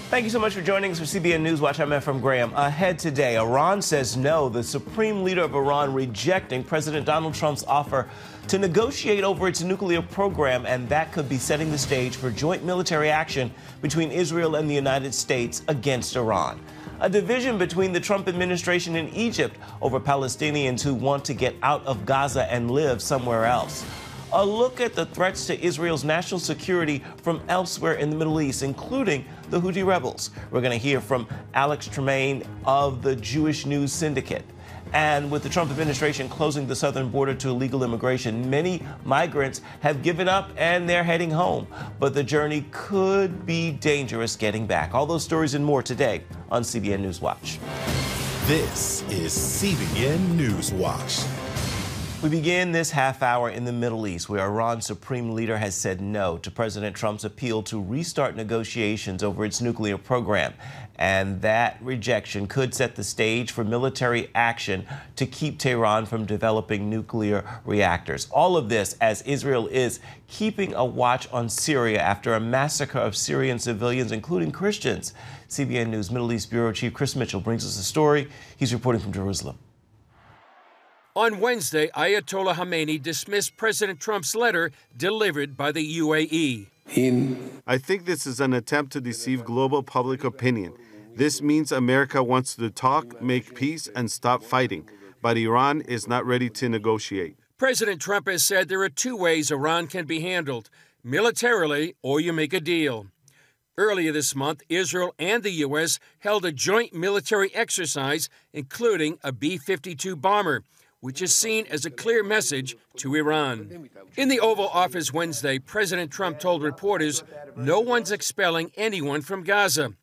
Thank you so much for joining us for CBN NewsWatch. I'm Ephraim Graham. Ahead today, Iran says no. The supreme leader of Iran rejecting President Donald Trump's offer to negotiate over its nuclear program, and that could be setting the stage for joint military action between Israel and the United States against Iran. A division between the Trump administration and Egypt over Palestinians who want to get out of Gaza and live somewhere else. A look at the threats to Israel's national security from elsewhere in the Middle East, including the Houthi rebels. We're going to hear from Traiman of the Jewish News Syndicate. And with the Trump administration closing the southern border to illegal immigration, many migrants have given up and they're heading home. But the journey could be dangerous getting back. All those stories and more today on CBN NewsWatch. This is CBN NewsWatch. We begin this half hour in the Middle East, where Iran's supreme leader has said no to President Trump's appeal to restart negotiations over its nuclear program. And that rejection could set the stage for military action to keep Tehran from developing nuclear reactors. All of this as Israel is keeping a watch on Syria after a massacre of Syrian civilians, including Christians. CBN News Middle East Bureau Chief Chris Mitchell brings us the story. He's reporting from Jerusalem. On Wednesday, Ayatollah Khamenei dismissed President Trump's letter delivered by the UAE. I think this is an attempt to deceive global public opinion. This means America wants to talk, make peace, and stop fighting. But Iran is not ready to negotiate. President Trump has said there are two ways Iran can be handled: militarily, or you make a deal. Earlier this month, Israel and the U.S. held a joint military exercise, including a B-52 bomber, which is seen as a clear message to Iran. In the Oval Office Wednesday, President Trump told reporters no one's expelling anyone from Gaza.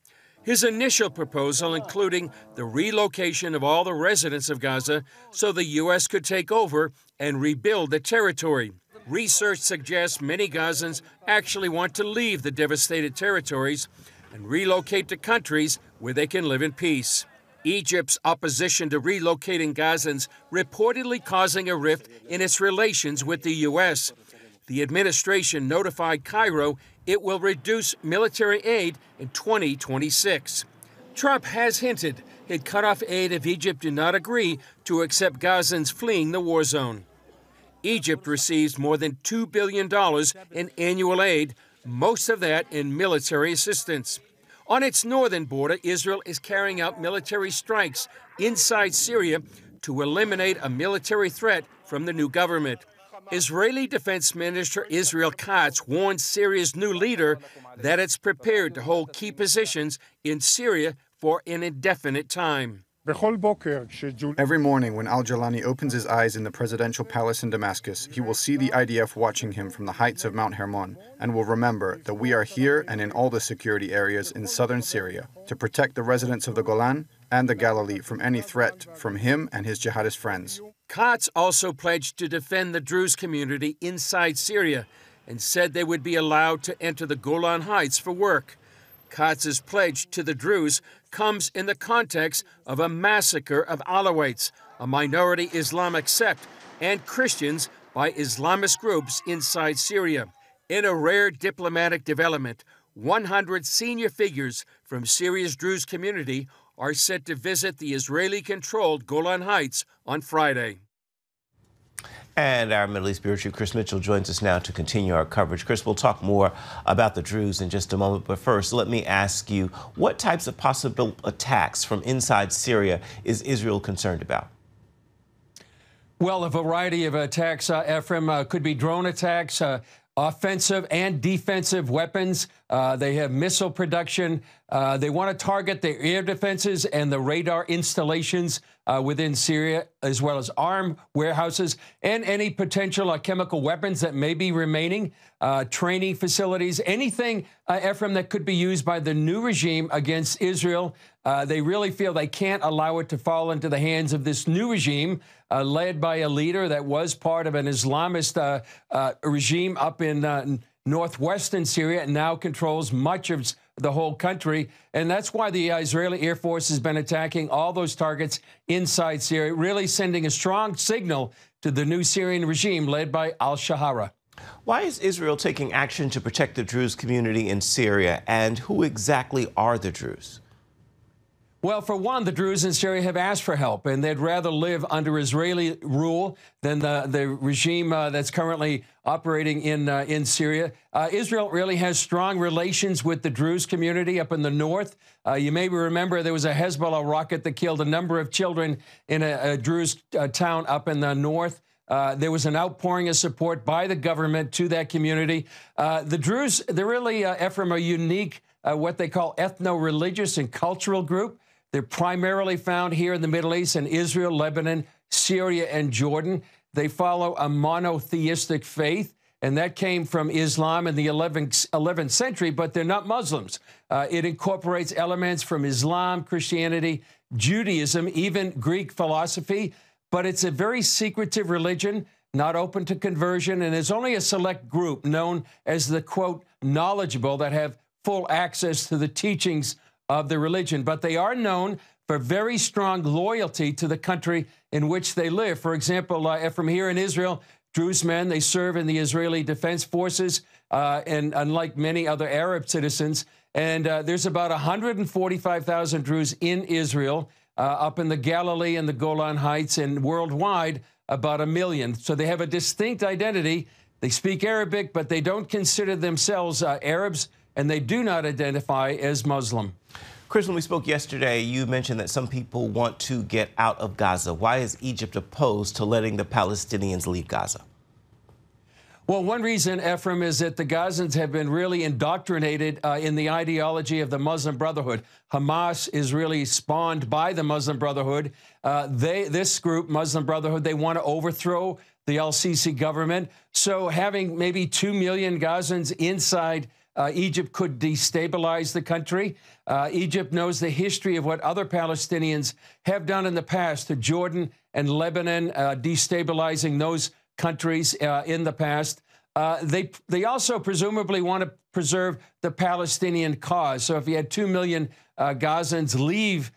His initial proposal including the relocation of all the residents of Gaza so the U.S. could take over and rebuild the territory. Research suggests many Gazans actually want to leave the devastated territories and relocate to countries where they can live in peace. Egypt's opposition to relocating Gazans reportedly causing a rift in its relations with the U.S. The administration notified Cairo it will reduce military aid in 2026. Trump has hinted he'd cut off aid if Egypt did not agree to accept Gazans fleeing the war zone. Egypt receives more than $2 billion in annual aid, most of that in military assistance. On its northern border, Israel is carrying out military strikes inside Syria to eliminate a military threat from the new government. Israeli Defense Minister Israel Katz warned Syria's new leader that it's prepared to hold key positions in Syria for an indefinite time. Every morning when al-Jilani opens his eyes in the presidential palace in Damascus, he will see the IDF watching him from the heights of Mount Hermon and will remember that we are here and in all the security areas in southern Syria to protect the residents of the Golan and the Galilee from any threat from him and his jihadist friends. Katz also pledged to defend the Druze community inside Syria and said they would be allowed to enter the Golan Heights for work. Katz's pledge to the Druze comes in the context of a massacre of Alawites, a minority Islamic sect, and Christians by Islamist groups inside Syria. In a rare diplomatic development, 100 senior figures from Syria's Druze community are set to visit the Israeli-controlled Golan Heights on Friday. And our Middle East Bureau Chief Chris Mitchell joins us now to continue our coverage. Chris, we'll talk more about the Druze in just a moment. But first, let me ask you, what types of possible attacks from inside Syria is Israel concerned about? Well, a variety of attacks, Ephraim, could be drone attacks, offensive and defensive weapons. They have missile production. They want to target the air defenses and the radar installations within Syria, as well as armed warehouses and any potential chemical weapons that may be remaining, training facilities, anything, Ephraim, that could be used by the new regime against Israel. They really feel they can't allow it to fall into the hands of this new regime led by a leader that was part of an Islamist regime up in northwestern Syria and now controls much of the whole country. And that's why the Israeli Air Force has been attacking all those targets inside Syria, really sending a strong signal to the new Syrian regime led by al-Shahara. Why is Israel taking action to protect the Druze community in Syria, and who exactly are the Druze? Well, for one, the Druze in Syria have asked for help, and they'd rather live under Israeli rule than the regime that's currently operating in Syria. Israel really has strong relations with the Druze community up in the north. You may remember there was a Hezbollah rocket that killed a number of children in a Druze town up in the north. There was an outpouring of support by the government to that community. The Druze, they're really, Ephraim, a unique, what they call ethno-religious and cultural group. They're primarily found here in the Middle East in Israel, Lebanon, Syria, and Jordan. They follow a monotheistic faith, and that came from Islam in the 11th century, but they're not Muslims. It incorporates elements from Islam, Christianity, Judaism, even Greek philosophy, but it's a very secretive religion, not open to conversion, and there's only a select group known as the, quote, knowledgeable that have full access to the teachings of the religion. But they are known for very strong loyalty to the country in which they live. For example, from here in Israel, Druze men, they serve in the Israeli Defense Forces, and unlike many other Arab citizens. And there's about 145,000 Druze in Israel, up in the Galilee and the Golan Heights, and worldwide, about 1 million. So they have a distinct identity. They speak Arabic, but they don't consider themselves Arabs, and they do not identify as Muslim. Chris, when we spoke yesterday, you mentioned that some people want to get out of Gaza. Why is Egypt opposed to letting the Palestinians leave Gaza? Well, one reason, Ephraim, is that the Gazans have been really indoctrinated in the ideology of the Muslim Brotherhood. Hamas is really spawned by the Muslim Brotherhood. This group, Muslim Brotherhood, they want to overthrow the al-Sisi government. So having maybe 2 million Gazans inside Egypt could destabilize the country. Egypt knows the history of what other Palestinians have done in the past to Jordan and Lebanon, destabilizing those countries in the past. They also presumably want to preserve the Palestinian cause. So if you had 2 million Gazans leave,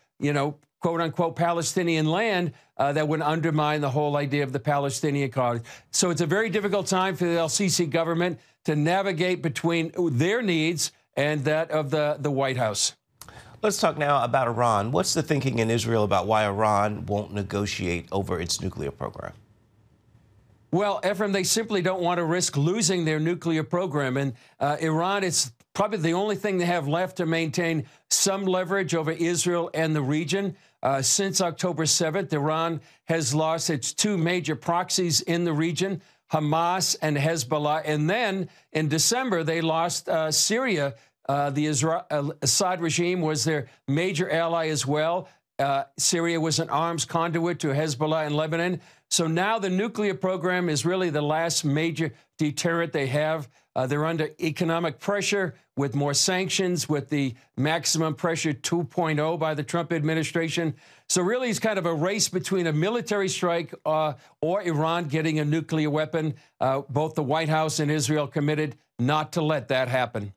quote unquote, Palestinian land, that would undermine the whole idea of the Palestinian cause. So it's a very difficult time for the al-Sisi government to navigate between their needs and that of the White House. Let's talk now about Iran. What's the thinking in Israel about why Iran won't negotiate over its nuclear program? Well, Ephraim, they simply don't want to risk losing their nuclear program. And Iran is probably the only thing they have left to maintain some leverage over Israel and the region. Since October 7th, Iran has lost its 2 major proxies in the region, Hamas and Hezbollah. And then in December, they lost Syria. The Assad regime was their major ally as well. Syria was an arms conduit to Hezbollah in Lebanon. So now the nuclear program is really the last major deterrent they have. They're under economic pressure with more sanctions, with the maximum pressure 2.0 by the Trump administration. So really it's kind of a race between a military strike or Iran getting a nuclear weapon. Both the White House and Israel committed not to let that happen.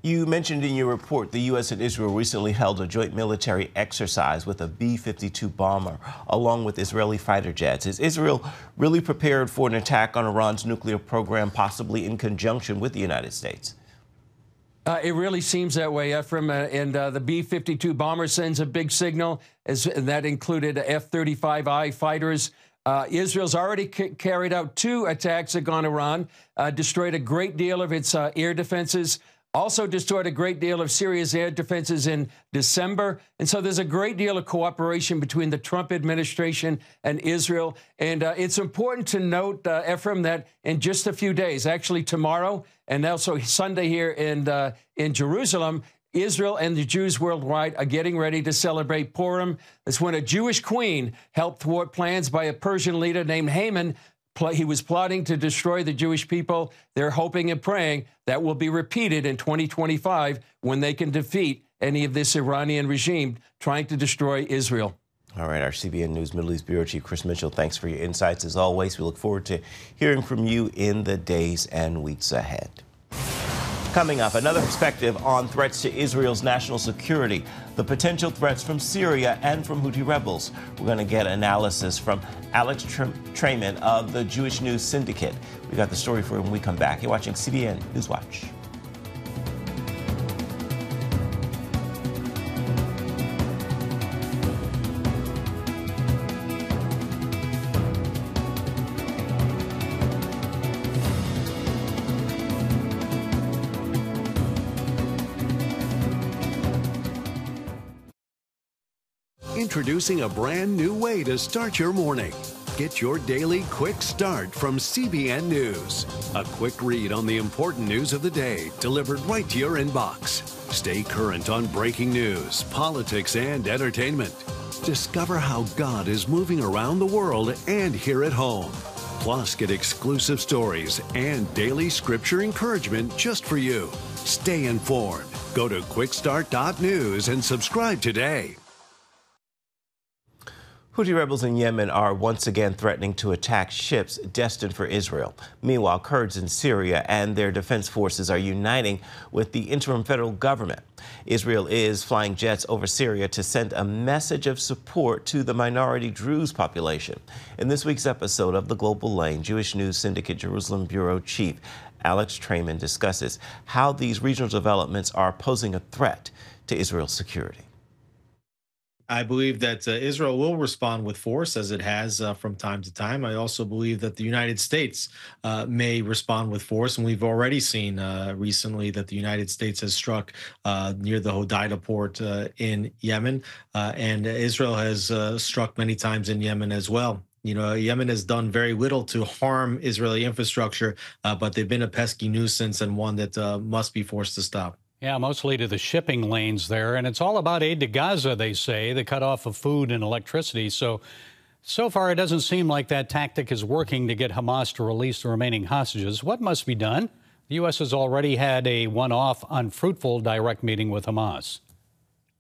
You mentioned in your report the U.S. and Israel recently held a joint military exercise with a B-52 bomber, along with Israeli fighter jets. Is Israel really prepared for an attack on Iran's nuclear program, possibly in conjunction with the United States? It really seems that way, Ephraim, and the B-52 bomber sends a big signal, and that included F-35I fighters. Israel's already carried out 2 attacks on Iran, destroyed a great deal of its air defenses, also destroyed a great deal of Syria's air defenses in December. And so there's a great deal of cooperation between the Trump administration and Israel. And it's important to note, Ephraim, that in just a few days, actually tomorrow and also Sunday here in Jerusalem, Israel and the Jews worldwide are getting ready to celebrate Purim. It's when a Jewish queen helped thwart plans by a Persian leader named Haman. He was plotting to destroy the Jewish people. They're hoping and praying that will be repeated in 2025 when they can defeat any of this Iranian regime trying to destroy Israel. All right, our CBN News Middle East Bureau Chief Chris Mitchell, thanks for your insights as always. We look forward to hearing from you in the days and weeks ahead. Coming up, another perspective on threats to Israel's national security, the potential threats from Syria and from Houthi rebels. We're going to get analysis from Alex Traiman of the Jewish News Syndicate. We got the story for you when we come back. You're watching CBN NewsWatch. Introducing a brand new way to start your morning. Get your daily quick start from CBN News. A quick read on the important news of the day delivered right to your inbox. Stay current on breaking news, politics, and entertainment. Discover how God is moving around the world and here at home. Plus, get exclusive stories and daily scripture encouragement just for you. Stay informed. Go to quickstart.news and subscribe today. Houthi rebels in Yemen are once again threatening to attack ships destined for Israel. Meanwhile, Kurds in Syria and their defense forces are uniting with the interim federal government. Israel is flying jets over Syria to send a message of support to the minority Druze population. In this week's episode of The Global Lane, Jewish News Syndicate Jerusalem Bureau Chief Alex Traiman discusses how these regional developments are posing a threat to Israel's security. I believe that Israel will respond with force, as it has from time to time. I also believe that the United States may respond with force, and we've already seen recently that the United States has struck near the Hodeida port in Yemen, and Israel has struck many times in Yemen as well. You know, Yemen has done very little to harm Israeli infrastructure, but they've been a pesky nuisance and one that must be forced to stop. Yeah, mostly to the shipping lanes there. And it's all about aid to Gaza, they say, the cutoff of food and electricity. So far, it doesn't seem like that tactic is working to get Hamas to release the remaining hostages. What must be done? The U.S. has already had a one-off, unfruitful direct meeting with Hamas.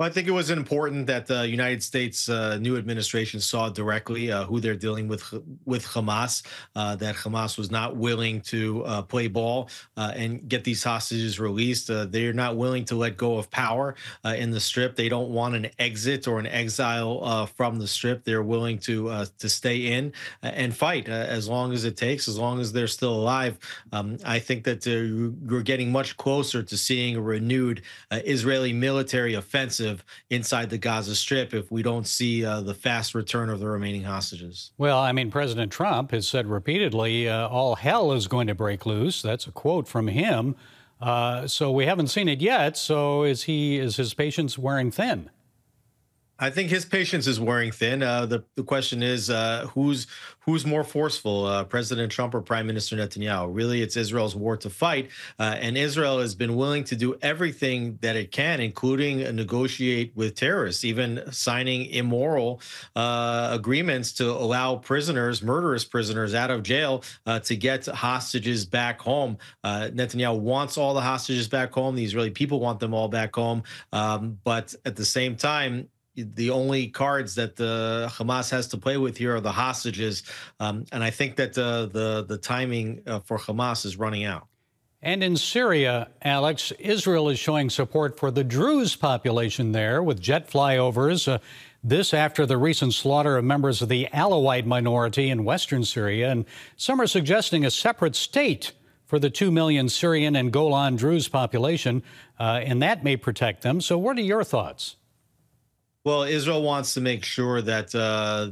Well, I think it was important that the United States new administration saw directly who they're dealing with Hamas, that Hamas was not willing to play ball and get these hostages released. They're not willing to let go of power in the Strip. They don't want an exit or an exile from the Strip. They're willing to stay in and fight as long as it takes, as long as they're still alive. I think that we're getting much closer to seeing a renewed Israeli military offensive inside the Gaza Strip if we don't see the fast return of the remaining hostages. Well, I mean, President Trump has said repeatedly, all hell is going to break loose. That's a quote from him. So we haven't seen it yet. So is his patience wearing thin? I think his patience is wearing thin. The question is, who's more forceful, President Trump or Prime Minister Netanyahu? Really, it's Israel's war to fight, and Israel has been willing to do everything that it can, including negotiate with terrorists, even signing immoral agreements to allow prisoners, murderous prisoners, out of jail to get hostages back home. Netanyahu wants all the hostages back home. The Israeli people want them all back home, but at the same time, the only cards that the Hamas has to play with here are the hostages, and I think that the timing for Hamas is running out. And in Syria, Alex, Israel is showing support for the Druze population there with jet flyovers. This after the recent slaughter of members of the Alawite minority in western Syria, and some are suggesting a separate state for the 2 million Syrian and Golan Druze population, and that may protect them. So what are your thoughts? Well, Israel wants to make sure that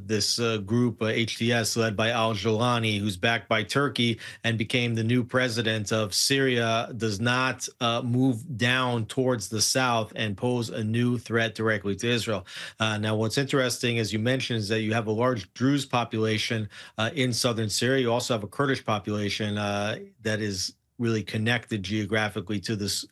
this group, HTS, led by al-Jolani, who's backed by Turkey and became the new president of Syria, does not move down towards the south and pose a new threat directly to Israel. Now, what's interesting, as you mentioned, is that you have a large Druze population in southern Syria. You also have a Kurdish population that is really connected geographically to this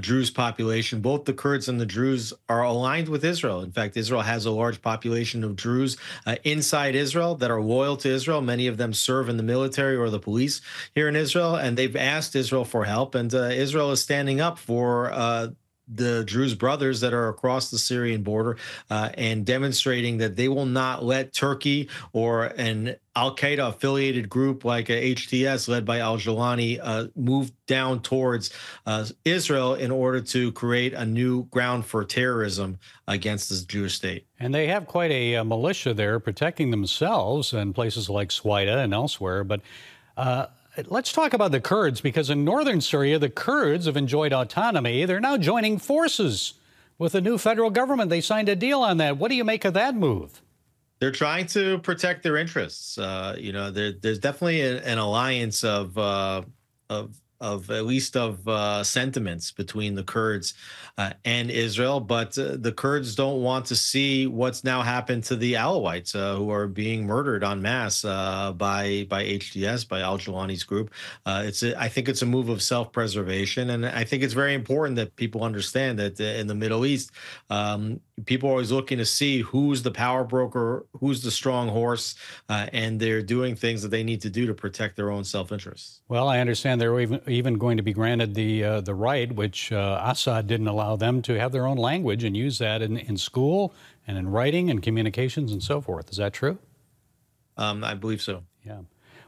Druze population. Both the Kurds and the Druze are aligned with Israel. In fact, Israel has a large population of Druze inside Israel that are loyal to Israel. Many of them serve in the military or the police here in Israel, and they've asked Israel for help, and Israel is standing up for the Druze brothers that are across the Syrian border and demonstrating that they will not let Turkey or an al-Qaeda affiliated group like HTS led by al-Jawlani move down towards Israel in order to create a new ground for terrorism against the Jewish state. And they have quite a militia there protecting themselves in places like Swaida and elsewhere. But let's talk about the Kurds, because in northern Syria, the Kurds have enjoyed autonomy. They're now joining forces with the new federal government. They signed a deal on that. What do you make of that move? They're trying to protect their interests. There's definitely an alliance of at least sentiments between the Kurds and Israel, but the Kurds don't want to see what's now happened to the Alawites who are being murdered en masse by HTS, by al-Jawlani's group. I think it's a move of self-preservation, and I think it's very important that people understand that in the Middle East, people are always looking to see who's the power broker, who's the strong horse, and they're doing things that they need to do to protect their own self-interests. Well, I understand they're even going to be granted the right, which Assad didn't allow them to have their own language and use that in school and in writing and communications and so forth. Is that true? I believe so. Yeah.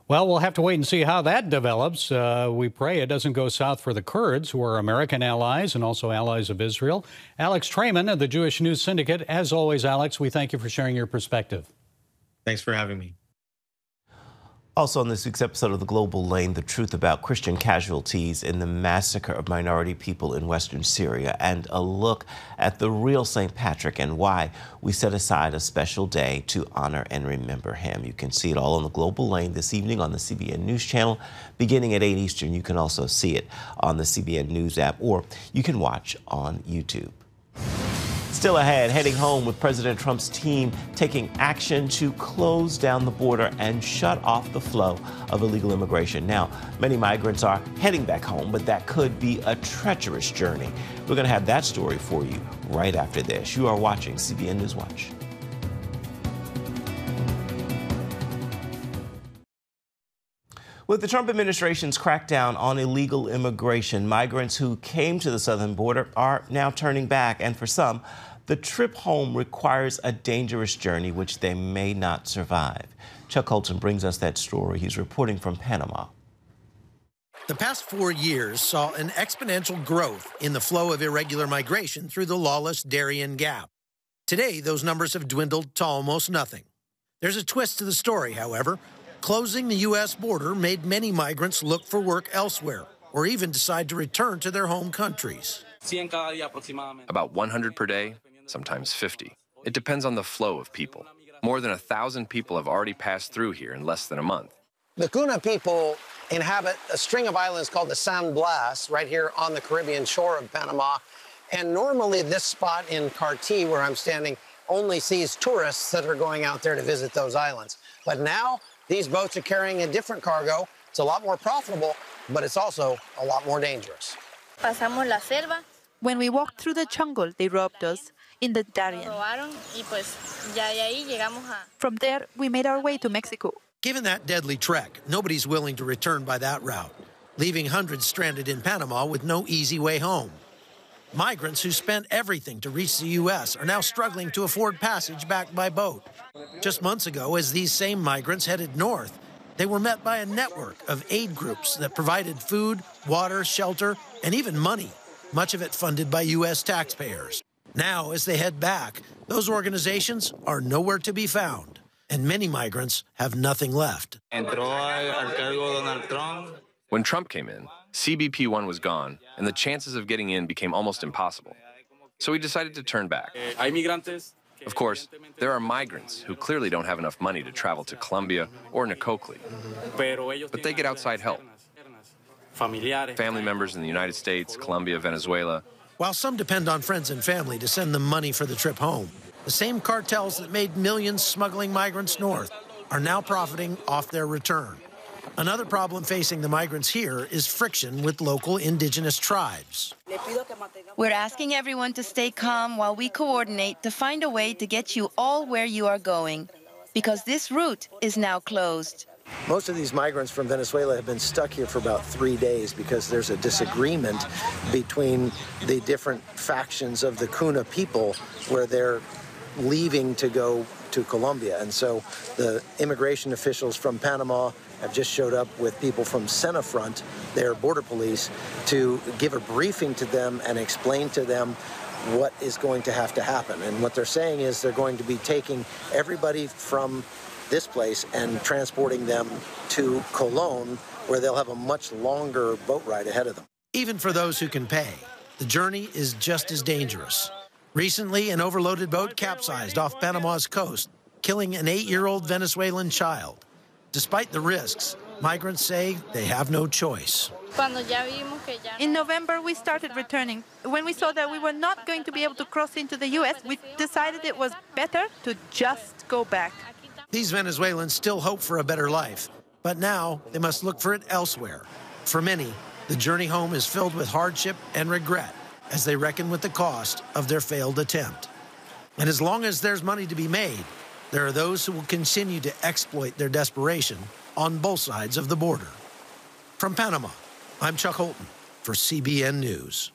Well, we'll have to wait and see how that develops. We pray it doesn't go south for the Kurds, who are American allies and also allies of Israel. Alex Traiman of the Jewish News Syndicate. As always, Alex, we thank you for sharing your perspective. Thanks for having me. Also on this week's episode of The Global Lane, the truth about Christian casualties in the massacre of minority people in western Syria, and a look at the real St. Patrick and why we set aside a special day to honor and remember him. You can see it all on The Global Lane this evening on the CBN News channel, beginning at 8 Eastern. You can also see it on the CBN News app, or you can watch on YouTube. Still ahead, heading home with President Trump's team taking action to close down the border and shut off the flow of illegal immigration. Now, many migrants are heading back home, but that could be a treacherous journey. We're going to have that story for you right after this. You are watching CBN NewsWatch. With the Trump administration's crackdown on illegal immigration, migrants who came to the southern border are now turning back. And for some, the trip home requires a dangerous journey which they may not survive. Chuck Colton brings us that story. He's reporting from Panama. The past 4 years saw an exponential growth in the flow of irregular migration through the lawless Darien Gap. Today, those numbers have dwindled to almost nothing. There's a twist to the story, however. Closing the U.S. border made many migrants look for work elsewhere or even decide to return to their home countries. About 100 per day, sometimes 50. It depends on the flow of people. More than 1,000 people have already passed through here in less than a month. The Kuna people inhabit a string of islands called the San Blas right here on the Caribbean shore of Panama. And normally this spot in Carti, where I'm standing, only sees tourists that are going out there to visit those islands. But now, these boats are carrying a different cargo. It's a lot more profitable, but it's also a lot more dangerous. When we walked through the jungle, they robbed us in the Darien. From there, we made our way to Mexico. Given that deadly trek, nobody's willing to return by that route, leaving hundreds stranded in Panama with no easy way home. Migrants who spent everything to reach the U.S. are now struggling to afford passage back by boat. Just months ago, as these same migrants headed north, they were met by a network of aid groups that provided food, water, shelter, and even money, much of it funded by U.S. taxpayers. Now, as they head back, those organizations are nowhere to be found, and many migrants have nothing left. When Trump came in, CBP-1 was gone, and the chances of getting in became almost impossible. So we decided to turn back. Of course, there are migrants who clearly don't have enough money to travel to Colombia or Nicocli, but they get outside help. Family members in the United States, Colombia, Venezuela. While some depend on friends and family to send them money for the trip home, the same cartels that made millions smuggling migrants north are now profiting off their return. Another problem facing the migrants here is friction with local indigenous tribes. We're asking everyone to stay calm while we coordinate to find a way to get you all where you are going, because this route is now closed. Most of these migrants from Venezuela have been stuck here for about 3 days because there's a disagreement between the different factions of the Kuna people where they're leaving to go to Colombia. And so the immigration officials from Panama have just showed up with people from Senafront, their border police, to give a briefing to them and explain to them what is going to have to happen. And what they're saying is they're going to be taking everybody from this place and transporting them to Cologne, where they'll have a much longer boat ride ahead of them. Even for those who can pay, the journey is just as dangerous. Recently, an overloaded boat capsized off Panama's coast, killing an 8-year-old Venezuelan child. Despite the risks, migrants say they have no choice. In November, we started returning. When we saw that we were not going to be able to cross into the U.S., we decided it was better to just go back. These Venezuelans still hope for a better life, but now they must look for it elsewhere. For many, the journey home is filled with hardship and regret as they reckon with the cost of their failed attempt. And as long as there's money to be made, there are those who will continue to exploit their desperation on both sides of the border. From Panama, I'm Chuck Holton for CBN News.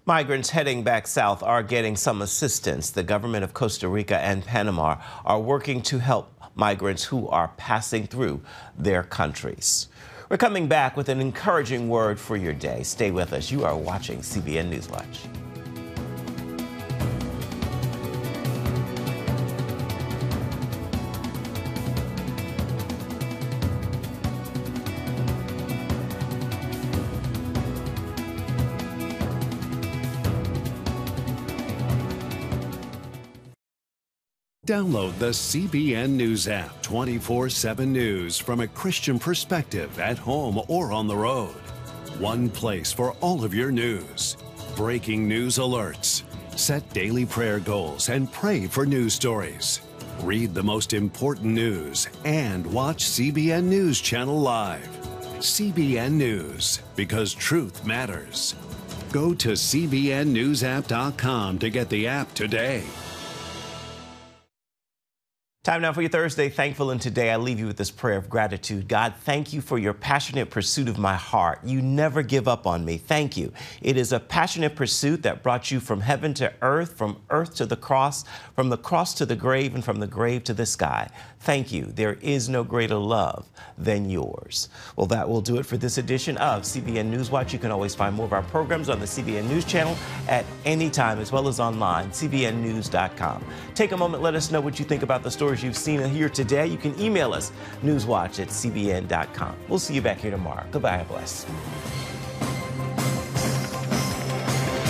Migrants heading back south are getting some assistance. The government of Costa Rica and Panama are working to help migrants who are passing through their countries. We're coming back with an encouraging word for your day. Stay with us. You are watching CBN NewsWatch. Download the CBN News app, 24/7 news from a Christian perspective at home or on the road. One place for all of your news. Breaking news alerts. Set daily prayer goals and pray for news stories. Read the most important news and watch CBN News Channel live. CBN News, because truth matters. Go to cbnnewsapp.com to get the app today. Time now for your Thursday Thankful, and today I leave you with this prayer of gratitude. God, thank you for your passionate pursuit of my heart. You never give up on me. Thank you. It is a passionate pursuit that brought you from heaven to earth, from earth to the cross, from the cross to the grave, and from the grave to the sky. Thank you. There is no greater love than yours. Well, that will do it for this edition of CBN NewsWatch. You can always find more of our programs on the CBN News channel at any time, as well as online, cbnnews.com. Take a moment, let us know what you think about the stories you've seen here today. You can email us, newswatch@cbn.com. We'll see you back here tomorrow. Goodbye and bless.